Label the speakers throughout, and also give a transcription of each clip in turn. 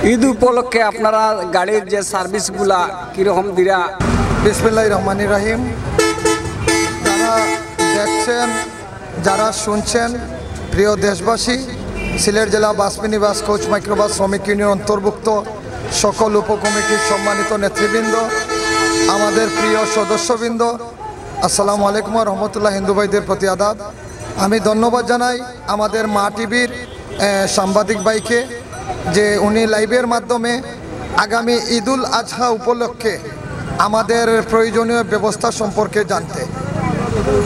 Speaker 1: ঈদ উপলক্ষে আপনারা গাড়ির যে সার্ভিসগুলা কিরকম দিরা?
Speaker 2: বিসমিল্লাহির রহমানির রহিম। যারা দেখছেন, যারা শুনছেন, প্রিয় দেশবাসী, সিলেট জেলা বাস মিনি বাস কোচ মাইক্রোবাস শ্রমিক ইউনিয়ন অন্তর্ভুক্ত সকল উপকমিটির সম্মানিত নেতৃবৃন্দ, আমাদের প্রিয় সদস্যবৃন্দ, আসসালামু আলাইকুম রহমতুল্লাহ। হিন্দু ভাইদের প্রতি আদাব। আমি ধন্যবাদ জানাই আমাদের মা টিভির সাংবাদিক ভাইকে যে উনি লাইভের মাধ্যমে আগামী ঈদুল আজহা উপলক্ষে আমাদের প্রয়োজনীয় ব্যবস্থা সম্পর্কে জানতে।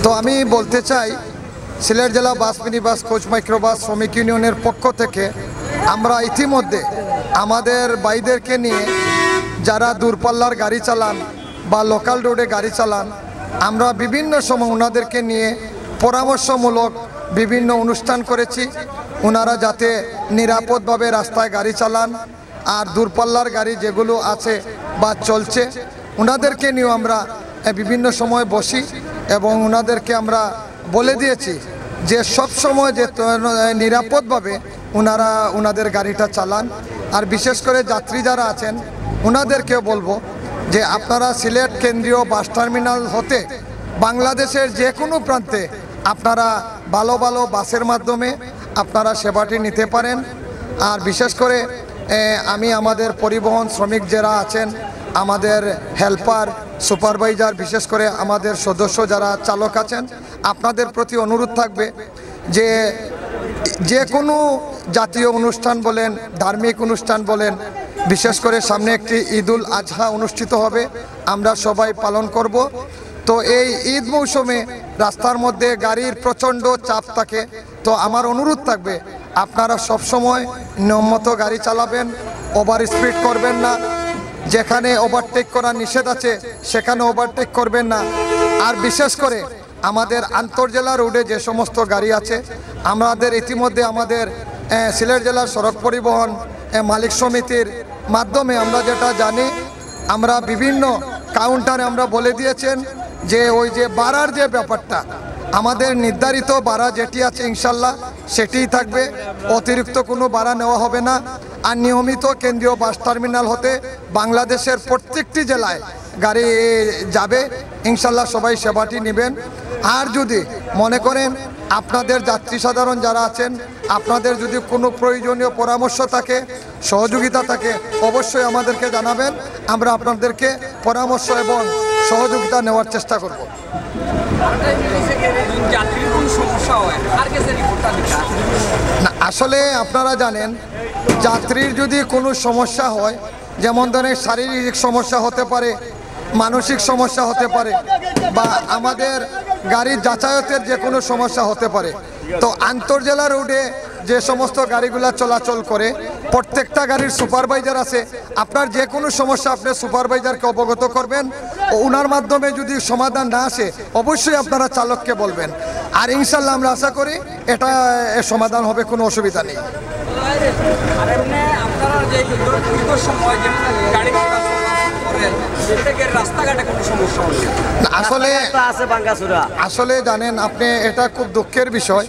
Speaker 2: তো আমি বলতে চাই, সিলেট জেলা বাস মিনি বাস কোচ মাইক্রোবাস শ্রমিক ইউনিয়নের পক্ষ থেকে আমরা ইতিমধ্যে আমাদের ভাইদেরকে নিয়ে যারা দূরপাল্লার গাড়ি চালান বা লোকাল রোডে গাড়ি চালান, আমরা বিভিন্ন সময় ওনাদেরকে নিয়ে পরামর্শমূলক বিভিন্ন অনুষ্ঠান করেছি, ওনারা যাতে নিরাপদভাবে রাস্তায় গাড়ি চালান। আর দূরপাল্লার গাড়ি যেগুলো আছে বা চলছে, ওনাদেরকে নিয়েও আমরা বিভিন্ন সময় বসি এবং ওনাদেরকে আমরা বলে দিয়েছি যে সব সময় যে নিরাপদভাবে ওনারা ওনাদের গাড়িটা চালান। আর বিশেষ করে যাত্রী যারা আছেন ওনাদেরকেও বলবো যে আপনারা সিলেট কেন্দ্রীয় বাস টার্মিনাল হতে বাংলাদেশের যে কোনো প্রান্তে আপনারা ভালো ভালো বাসের মাধ্যমে আপনারা সেবাটি নিতে পারেন। আর বিশেষ করে আমি আমাদের পরিবহন শ্রমিক যারা আছেন, আমাদের হেল্পার, সুপারভাইজার, বিশেষ করে আমাদের সদস্য যারা চালক আছেন, আপনাদের প্রতি অনুরোধ থাকবে যে যে কোনো জাতীয় অনুষ্ঠান বলেন, ধার্মিক অনুষ্ঠান বলেন, বিশেষ করে সামনে একটি ঈদুল আজহা অনুষ্ঠিত হবে, আমরা সবাই পালন করব। তো এই ঈদ মৌসুমে রাস্তার মধ্যে গাড়ির প্রচণ্ড চাপ থাকে। তো আমার অনুরোধ থাকবে আপনারা সবসময় নিয়মমতো গাড়ি চালাবেন, ওভার স্পিড করবেন না, যেখানে ওভারটেক করা নিষেধ আছে সেখানে ওভারটেক করবেন না। আর বিশেষ করে আমাদের আন্তর্জেলা রোডে যে সমস্ত গাড়ি আছে, আমাদের ইতিমধ্যে আমাদের সিলেট জেলার সড়ক পরিবহন মালিক সমিতির মাধ্যমে আমরা যেটা জানি, আমরা বিভিন্ন কাউন্টারে আমরা বলে দিয়েছেন যে ওই যে ভাড়ার যে ব্যাপারটা, আমাদের নির্ধারিত ভাড়া যেটি আছে ইনশাল্লাহ সেটিই থাকবে, অতিরিক্ত কোনো ভাড়া নেওয়া হবে না। আর নিয়মিত কেন্দ্রীয় বাস টার্মিনাল হতে বাংলাদেশের প্রত্যেকটি জেলায় গাড়ি যাবে ইনশাল্লাহ, সবাই সেবাটি নেবেন। আর যদি মনে করেন আপনাদের যাত্রী সাধারণ যারা আছেন, আপনাদের যদি কোনো প্রয়োজনীয় পরামর্শ থাকে, সহযোগিতা থাকে, অবশ্যই আমাদেরকে জানাবেন, আমরা আপনাদেরকে পরামর্শ এবং সহযোগিতা নেওয়ার চেষ্টা করব। না, আসলে আপনারা জানেন, যাত্রীর যদি কোনো সমস্যা হয়, যেমন ধরেন শারীরিক সমস্যা হতে পারে, মানসিক সমস্যা হতে পারে, বা আমাদের গাড়ির যাতায়াতের যে কোনো সমস্যা হতে পারে, তো আন্তর্জেলা রোডে যে সমস্ত গাড়িগুলো চলাচল করে প্রত্যেকটা গাড়ির সুপারভাইজার আছে। আপনার যে কোনো সমস্যা আপনি সুপারভাইজারকে অবগত করবেন, ও ওনার মাধ্যমে যদি সমাধান না আসে অবশ্যই আপনারা চালককে বলবেন। আর ইনশাল্লাহ আমরা আশা করি এটা সমাধান হবে, কোনো অসুবিধা নেই। আসলে জানেন আপনি, এটা খুব দুঃখের বিষয়,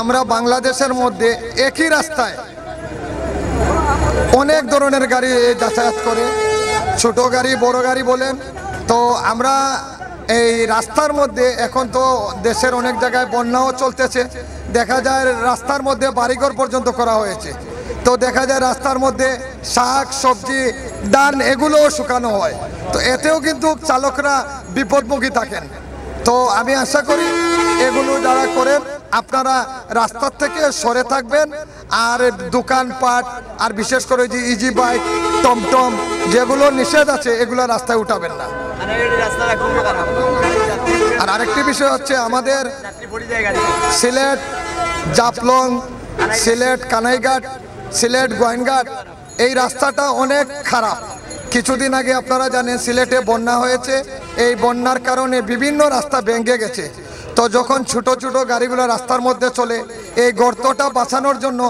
Speaker 2: আমরা বাংলাদেশের মধ্যে একই রাস্তায় অনেক ধরনের গাড়ি যাতায়াত করে, ছোট গাড়ি বড় গাড়ি বলেন। তো আমরা এই রাস্তার মধ্যে এখন তো দেশের অনেক জায়গায় বন্যাও চলতেছে, দেখা যায় রাস্তার মধ্যে বাড়িঘর পর্যন্ত করা হয়েছে। তো দেখা যায় রাস্তার মধ্যে শাক সবজি ধান এগুলোও শুকানো হয়, তো এতেও কিন্তু চালকরা বিপদমুখী থাকেন। তো আমি আশা করি এগুলো যারা করেন আপনারা রাস্তার থেকে সরে থাকবেন। আর দোকানপাট আর বিশেষ করে যে ইজি বাইক, টমটম যেগুলো নিষেধ আছে এগুলো রাস্তায় উঠাবেন না। আর আরেকটি বিষয় হচ্ছে আমাদের সিলেট জাফলং, সিলেট কানাইঘাট, সিলেট গোয়েনঘাট, এই রাস্তাটা অনেক খারাপ। কিছুদিন আগে আপনারা জানেন সিলেটে বন্যা হয়েছে, এই বন্যার কারণে বিভিন্ন রাস্তা ভেঙে গেছে। তো যখন ছোট ছোট গাড়িগুলো রাস্তার মধ্যে চলে, এই গর্তটা বাঁচানোর জন্য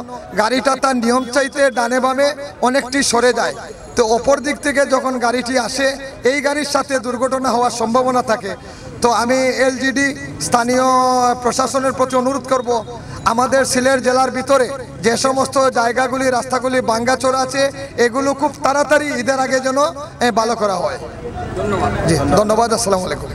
Speaker 2: গাড়িটা তার নিয়ম চাইতে ডানে বামে অনেকটি সরে যায়। তো অপর দিক থেকে যখন গাড়িটি আসে, এই গাড়ির সাথে দুর্ঘটনা হওয়ার সম্ভাবনা থাকে। তো আমি এলজিডি স্থানীয় প্রশাসনের প্রতি অনুরোধ করব, আমাদের সিলেট জেলার ভিতরে যে সমস্ত জায়গাগুলি রাস্তাগুলি ভাঙ্গাচোরা আছে এগুলো খুব তাড়াতাড়ি ঈদের আগে যেন ভালো করা হয়।
Speaker 1: ধন্যবাদ।
Speaker 2: জি ধন্যবাদ, আসসালামু আলাইকুম।